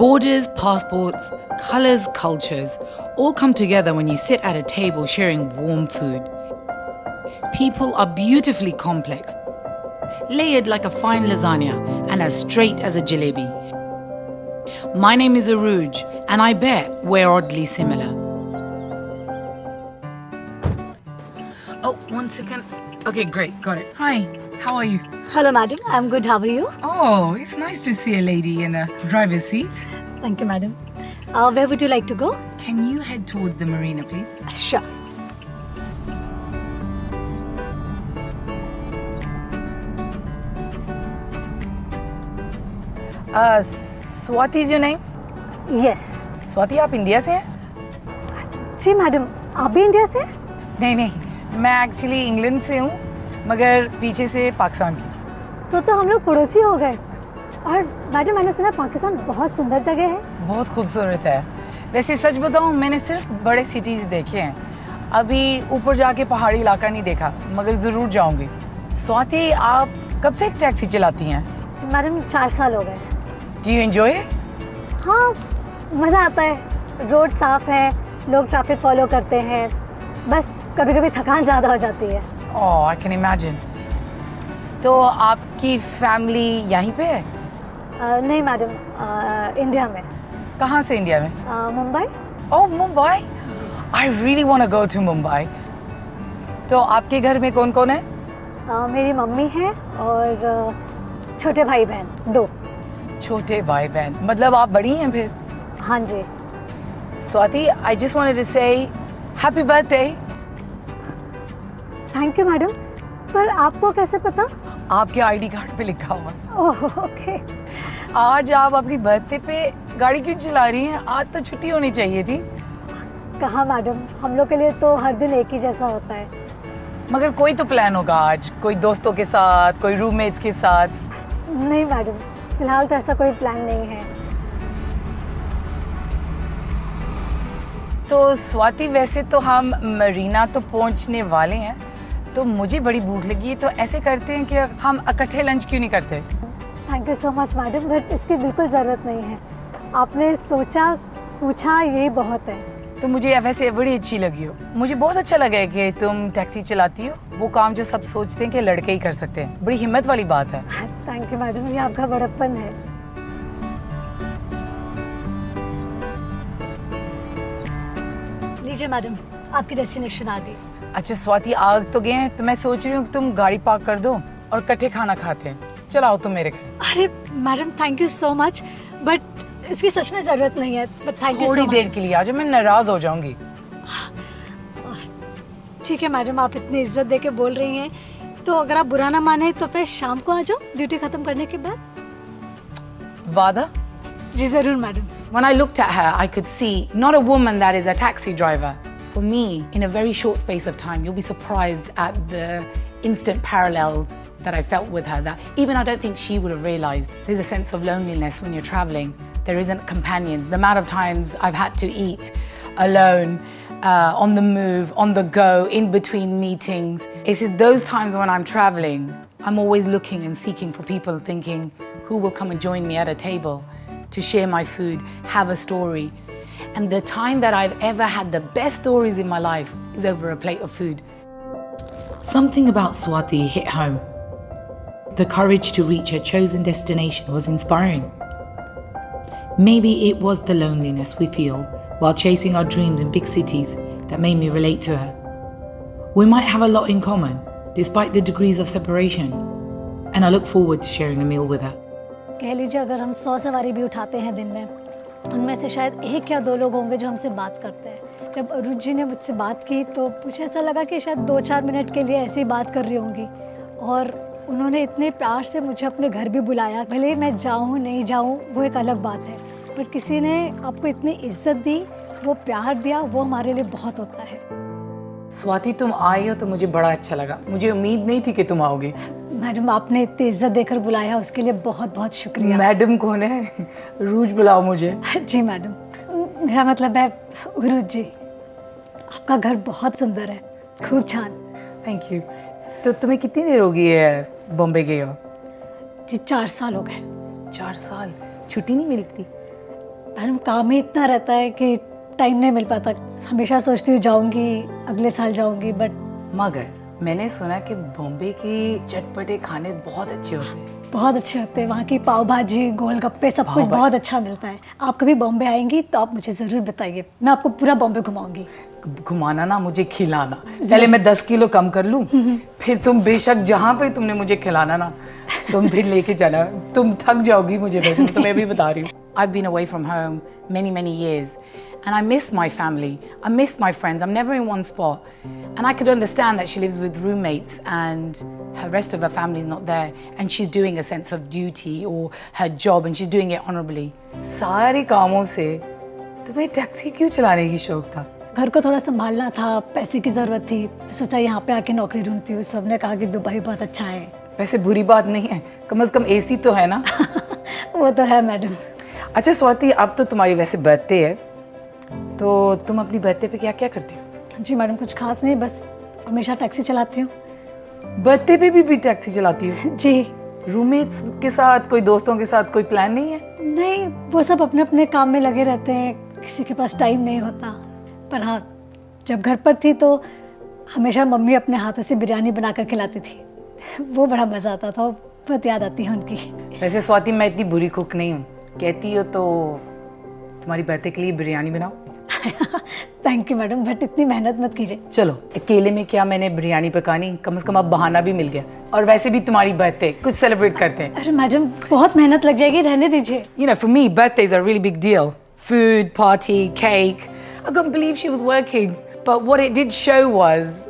Borders, passports, colors, cultures all come together when you sit at a table sharing warm food. People are beautifully complex, layered like a fine lasagna and as straight as a jalebi. My name is Arooj, and I bet we're oddly similar. Oh, 1 second. Okay, great, got it. Hi, how are you? Hello, madam. I'm good. How are you? Oh, it's nice to see a lady in a driver's seat. Thank you, madam. Where would you like to go? Can you head towards the marina, please? Sure. Swati is your name? Yes. Swati आप India से हैं? जी madam, आप भी India से? नहीं नहीं, मैं actually England से हूँ, मगर पीछे से पाकिस्तान की। तो हम लोग पड़ोसी हो गए। और मैडम, मैंने सुना पाकिस्तान बहुत सुंदर जगह है। बहुत खूबसूरत है। वैसे सच बताऊँ, मैंने सिर्फ बड़े सिटीज़ देखे हैं, अभी ऊपर जाके पहाड़ी इलाका नहीं देखा, मगर ज़रूर जाऊँगी। स्वाति, आप कब से एक टैक्सी चलाती हैं? मैडम 4 साल हो गए। Do you enjoy it? हाँ, मज़ा आता है। रोड साफ है, लोग ट्रैफिक फॉलो करते हैं, बस कभी कभी थकान ज़्यादा हो जाती है। Oh, I can imagine. तो आपकी फैमिली यहीं पे है? नहीं मैडम, इंडिया में। कहाँ से इंडिया में? Mumbai. Oh, Mumbai? I really want to go to Mumbai. तो आपके घर में कौन कौन है? मेरी मम्मी है और छोटे भाई बहन 2। छोटे भाई बहन, मतलब आप बड़ी हैं फिर? हाँ जी। Swati, I just wanted to say happy birthday. Thank you madam, पर आपको कैसे पता? आपके आईडी कार्ड पे लिखा हुआ है। Oh okay. आज आप अपनी बर्थडे पे गाड़ी क्यों चला रही हैं? आज तो छुट्टी होनी चाहिए थी। कहाँ मैडम, हम लोग के लिए तो हर दिन एक ही जैसा होता है। मगर कोई तो प्लान होगा आज, कोई दोस्तों के साथ, कोई रूममेट्स के साथ। नहीं मैडम, फिलहाल तो ऐसा कोई प्लान नहीं है। तो स्वाति, वैसे तो हम मरीना तो पहुंचने वाले हैं, तो मुझे बड़ी भूख लगी है, तो ऐसे करते हैं कि हम इकट्ठे लंच क्यों नहीं करते? Thank you so much madam, but इसकी बिल्कुल ज़रूरत नहीं है। आपने सोचा, पूछा, यही बहुत है। तो मुझे वैसे बड़ी अच्छी लगी हो। मुझे बहुत अच्छा लगा है कि तुम टैक्सी चलाती हो, वो काम जो सब सोचते हैं कि लड़के ही कर सकते हैं। बड़ी हिम्मत वाली बात है। थैंक यू मैडम, ये आपका बड़प्पन है। लीजिए मैडम, आपकी डेस्टिनेशन आ गई। अच्छा स्वाति, आग तो गए हैं, तो मैं सोच रही हूँ कि तुम गाड़ी पार्क कर दो और इकट्ठे खाना खाते हैं। चलो आओ तुम मेरे घर। अरे madam, thank you so much, but इसकी सच में ज़रूरत नहीं है। But thank you so much. थोड़ी देर के लिए आ जाओ, मैं नाराज़ हो जाऊंगी। ठीक है मैडम, आप इतनी इज्जत दे के बोल रही हैं, तो अगर आप बुरा ना माने तो फिर शाम को आ जाओ ड्यूटी खत्म करने के बाद। वादा? जी जरूर madam. When I looked at her, I could see not a woman that is a taxi driver. For me, in a very short space of time, you'll be surprised at the instant parallels that I felt with her, that even I don't think she would have realized. There's a sense of loneliness when you're traveling. There isn't companions. The amount of times I've had to eat alone, on the move, on the go, in between meetings. It's at those times when I'm traveling, I'm always looking and seeking for people, thinking who will come and join me at a table to share my food, have a story. And the time that I've ever had the best stories in my life is over a plate of food. Something about Swati hit home. The courage to reach her chosen destination was inspiring. Maybe it was the loneliness we feel while chasing our dreams in big cities that made me relate to her. We might have a lot in common, despite the degrees of separation, and I look forward to sharing a meal with her. कह लीजिए, अगर हम 100 सवारी भी उठाते हैं दिन में, उनमें से शायद 1 या 2 लोग होंगे जो हमसे बात करते हैं। जब अरुज जी ने मुझसे बात की तो मुझे ऐसा लगा कि शायद 2-4 मिनट के लिए ऐसी बात कर रही होंगी, और उन्होंने इतने प्यार से मुझे अपने घर भी बुलाया। भले मैं जाऊँ नहीं जाऊँ वो एक अलग बात है, बट किसी ने आपको इतनी इज्जत दी, वो प्यार दिया, वो हमारे लिए बहुत होता है। स्वाति, तुम आई हो तो मुझे बड़ा अच्छा लगा। मुझे उम्मीद नहीं थी कि तुम आओगे। मैडम, आपने इतनी इज्जत देकर बुलाया, उसके लिए बहुत बहुत शुक्रिया। मैडम कौन है? रूज बुलाओ मुझे। जी मैडम, मेरा मतलब है गुरुज जी। आपका घर बहुत सुंदर है, खूब छान। Thank you. तो तुम्हें कितनी देर हो गई है बॉम्बे गए हो? जी 4 साल हो गए। 4 साल? छुट्टी नहीं मिलती? मैडम काम ही इतना रहता है कि टाइम नहीं मिल पाता। हमेशा सोचती हूँ जाऊँगी, अगले साल जाऊँगी, बट मगर मैंने सुना कि बॉम्बे के चटपटे खाने बहुत अच्छे होते हैं। बहुत अच्छे होते हैं। वहाँ की पाव भाजी, गोलगप्पे, सब कुछ पाव भाजी। बहुत अच्छा मिलता है। आप कभी बॉम्बे आएंगी तो आप मुझे ज़रूर बताइए, मैं आपको पूरा बॉम्बे घुमाऊंगी। घुमाना ना, मुझे खिलाना। पहले मैं 10 किलो कम कर लूँ, फिर तुम बेशक जहाँ पे तुमने मुझे खिलाना ना, तुम फिर लेके जाना। तुम थक जाओगी मुझे, वैसे तो मैं भी बता रही हूँ। I've been away from home many years and I miss my family. I miss my friends. I'm never in one spot. And I could understand that she lives with roommates and her rest of her family is not there and she's doing a sense of duty or her job and she's doing it honorably. सारे कामों से तुम्हें taxi क्यों चलाने की शौक था? घर को थोड़ा संभालना था, पैसे की ज़रूरत थी, तो सोचा यहाँ पे आके नौकरी ढूंढती हूँ। सबने कहा कि दुबई बहुत अच्छा है। वैसे बुरी बात नहीं है, कम से कम एसी तो है ना। वो तो है मैडम। अच्छा स्वाति, अब तो तुम्हारी वैसे बर्थडे है, तो तुम अपनी बर्थडे पे क्या क्या करती हो? जी मैडम, कुछ खास नहीं, बस हमेशा टैक्सी चलाती हूँ। बर्थडे पे भी टैक्सी चलाती हो? जी। रूममेट्स के साथ, कोई दोस्तों के साथ कोई प्लान नहीं है? नहीं, वो सब अपने अपने काम में लगे रहते हैं, किसी के पास टाइम नहीं होता। पर हाँ, जब घर पर थी तो हमेशा मम्मी अपने हाथों से बिरयानी बना कर खिलाती थी। वो बड़ा मज़ा आता था, बहुत याद आती है उनकी। वैसे स्वाति, मैं इतनी बुरी कुक नहीं हूँ। कहती हो तो तुम्हारी बर्थडे के लिए बिरयानी बनाओ। थैंक यू मैडम, बट इतनी मेहनत मत कीजिए। चलो, अकेले में क्या मैंने बिरयानी पकानी, कम से कम अब बहाना भी मिल गया। और वैसे भी तुम्हारी बर्थडे, कुछ सेलिब्रेट करते हैं। अरे मैडम, बहुत मेहनत लग जाएगी, रहने दीजिए। You know, for me, birthdays are a really big deal. Food, party, cake. I couldn't believe she was working. But what it did show was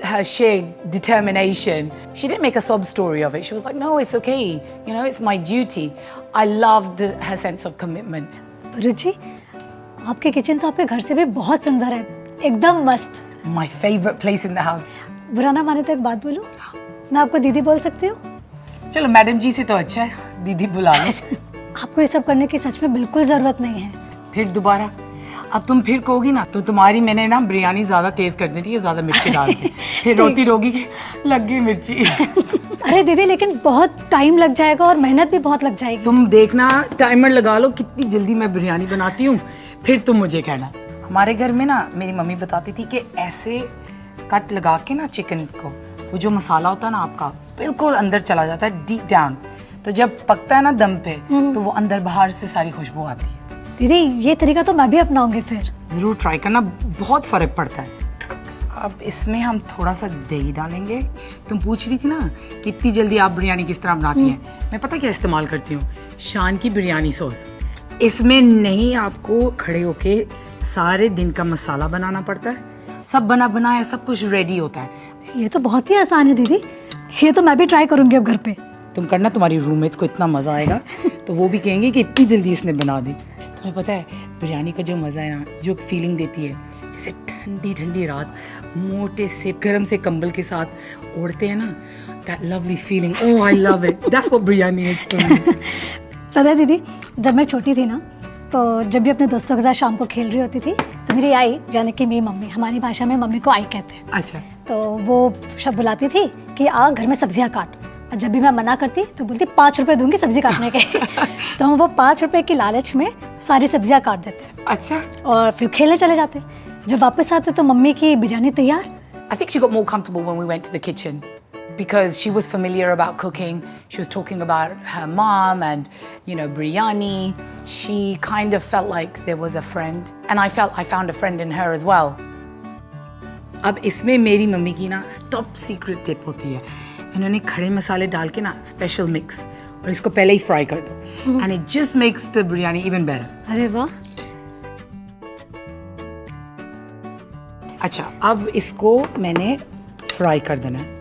her sheer determination. She didn't make a sob story of it. She was like, no, it's okay. You know, it's my duty. I loved her sense of commitment. रुचि, आपके kitchen तो आपके घर से भी बहुत सुंदर है, एकदम मस्त। My favorite place in the house. बुरा ना माने तो एक बात बोलूं, मैं आपको दीदी बोल सकती हूँ? चलो, मैडम जी से तो अच्छा है, दीदी बुला लो। आपको ये सब करने की सच में बिल्कुल ज़रूरत नहीं है। फिर दोबारा अब तुम फिर कहोगी ना तो तुम्हारी मैंने ना बिरयानी ज्यादा तेज कर दी थी, ज्यादा मिर्ची डाल के। फिर रोती रहोगी कि लग गई मिर्ची। अरे दीदी, लेकिन बहुत टाइम लग जाएगा और मेहनत भी बहुत लग जाएगी। तुम देखना, टाइमर लगा लो कितनी जल्दी मैं बिरयानी बनाती हूँ, फिर तुम मुझे कहना। हमारे घर में ना मेरी मम्मी बताती थी कि ऐसे कट लगा के ना चिकन को, वो जो मसाला होता है ना आपका, बिल्कुल अंदर चला जाता है, डीप डाउन। तो जब पकता है ना दम पे, तो वो अंदर बाहर से सारी खुशबू आती है। दीदी, ये तरीका तो मैं भी अपनाऊंगी फिर। ज़रूर ट्राई करना, बहुत फ़र्क पड़ता है। अब इसमें हम थोड़ा सा दही डालेंगे। तुम पूछ रही थी ना कितनी जल्दी आप बिरयानी किस तरह बनाती हैं। मैं पता क्या इस्तेमाल करती हूँ, शान की बिरयानी सॉस। इसमें नहीं आपको खड़े होके सारे दिन का मसाला बनाना पड़ता है, सब बना बनाया सब कुछ रेडी होता है। ये तो बहुत ही आसान है दीदी, ये तो मैं भी ट्राई करूंगी अब घर पे। तुम करना, तुम्हारी रूममेट्स को इतना मज़ा आएगा तो वो भी कहेंगे कि इतनी जल्दी इसने बना दी। तुम्हें पता है बिरयानी का जो मज़ा है ना, जो फीलिंग देती है, जैसे ठंडी ठंडी रात मोटे से गर्म से कंबल के साथ ओढ़ते हैं ना, that lovely feeling, oh I love it, that's what biryani is for me. पता है दीदी, जब मैं छोटी थी ना, तो जब भी अपने दोस्तों के साथ शाम को खेल रही होती थी, तो मेरी आई, यानी कि मेरी मम्मी, हमारी भाषा में मम्मी को आई कहते हैं। अच्छा। तो वो शब्द बुलाती थी कि आ घर में सब्जियां काट। और जब भी मैं मना करती तो बोलती 5 रुपए दूंगी सब्जी काटने के। तो हम वो 5 रुपए की लालच में सारी सब्जियां काट देते। अच्छा। और फिर खेलने चले जाते। जब वापस आते तो मम्मी की बिरयानी तैयार। I think she got more comfortable when we went to the kitchen because she was familiar about cooking. She was talking about her mom and, you know, biryani. She kind of felt like there was a friend, and I felt I found a friend in her as well. अब इसमें मेरी mummy की ना top secret tip होती है, इन्होंने खड़े मसाले डाल के ना स्पेशल मिक्स, और इसको पहले ही फ्राई कर दो, and it just makes the biryani even better. अरे वाह। अच्छा, अब इसको मैंने फ्राई कर देना है।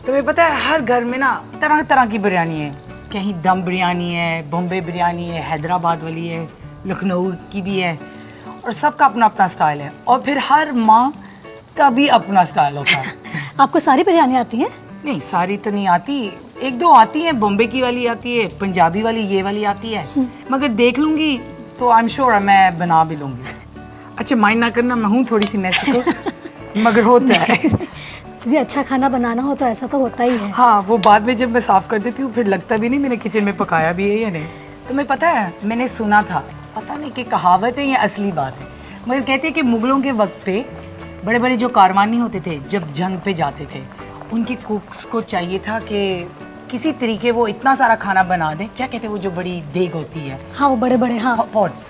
तुम्हें पता है हर घर में ना तरह तरह की बिरयानी है, कहीं दम बिरयानी है, बॉम्बे बिरयानी है, हैदराबाद वाली है, लखनऊ की भी है, और सबका अपना अपना स्टाइल है, और फिर हर माँ का भी अपना स्टाइल होता है। आपको सारी बिरयानी आती है? नहीं, सारी तो नहीं आती, एक दो आती हैं, बॉम्बे की वाली आती है, पंजाबी वाली ये वाली आती है, मगर देख लूँगी तो आई एम श्योर मैं बना भी लूँगी। अच्छा, माइंड ना करना, मैं हूँ थोड़ी सी मैस को, मगर होता है। दीदी अच्छा खाना बनाना हो तो ऐसा तो होता ही है। हाँ, वो बाद में जब मैं साफ़ कर देती हूँ फिर लगता भी नहीं मैंने किचन में पकाया भी है या नहीं। तुम्हें पता है, मैंने सुना था, पता नहीं कि कहावत है या असली बात है, मगर कहते हैं कि मुग़लों के वक्त पे बड़े बड़े जो कारवानी होते थे जब जंग पे जाते थे, उनके कुक्स को चाहिए था कि किसी तरीके वो इतना सारा खाना बना दें, क्या कहते हैं वो जो बड़ी देग होती है, हाँ वो बड़े बड़े, हाँ पॉट्स,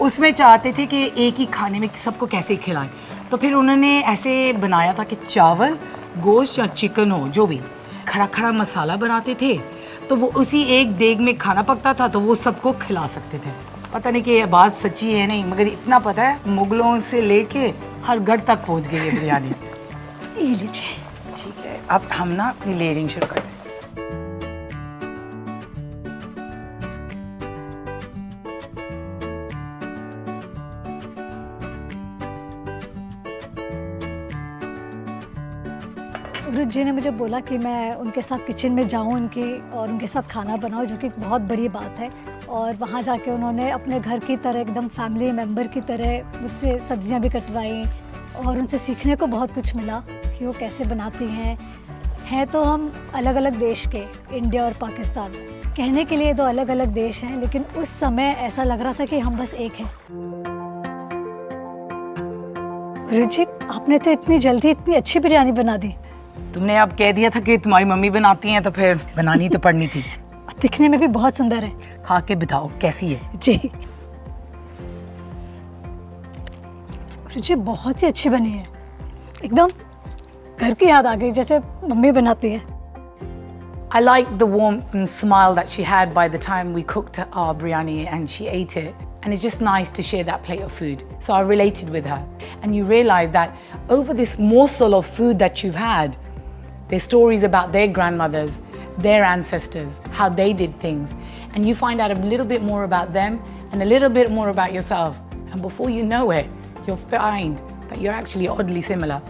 उसमें चाहते थे कि एक ही खाने में सबको कैसे खिलाएं। तो फिर उन्होंने ऐसे बनाया था कि चावल, गोश्त या चिकन हो जो भी, खड़ा खड़ा मसाला बनाते थे, तो वो उसी एक देग में खाना पकता था तो वो सबको खिला सकते थे। पता नहीं कि ये बात सच्ची है नहीं, मगर इतना पता है मुग़लों से लेके हर घर तक पहुंच गई है बिरयानी। ये लीजिए। ठीक है, अब हम ना अपनी लेयरिंग शुरू करें। रुच जी ने मुझे बोला कि मैं उनके साथ किचन में जाऊं उनकी और उनके साथ खाना बनाऊं, जो कि एक बहुत बड़ी बात है। और वहाँ जाके उन्होंने अपने घर की तरह एकदम फैमिली मेम्बर की तरह मुझसे सब्जियां भी कटवाई और उनसे सीखने को बहुत कुछ मिला कि वो कैसे बनाती हैं तो हम अलग अलग देश के, इंडिया और पाकिस्तान, कहने के लिए दो अलग अलग देश हैं, लेकिन उस समय ऐसा लग रहा था कि हम बस एक हैं। रुच जी, आपने तो इतनी जल्दी इतनी अच्छी बिरयानी बना दी। तुमने अब कह दिया था कि तुम्हारी मम्मी बनाती हैं तो फिर बनानी तो पड़नी थी। दिखने में भी बहुत सुंदर है। खा के बताओ कैसी है। जी रुचि बहुत ही अच्छी बनी है, एकदम घर की याद आ गई जैसे मम्मी बनाती है। I liked the warmth and smile that she had by the time we cooked our biryani and she ate it. And it's just nice to share that plate of food. So I related with her. And you realize that over this morsel of food that you've had, there's stories about their grandmothers, their ancestors, how they did things. And you find out a little bit more about them and a little bit more about yourself. And before you know it, you'll find that you're actually oddly similar.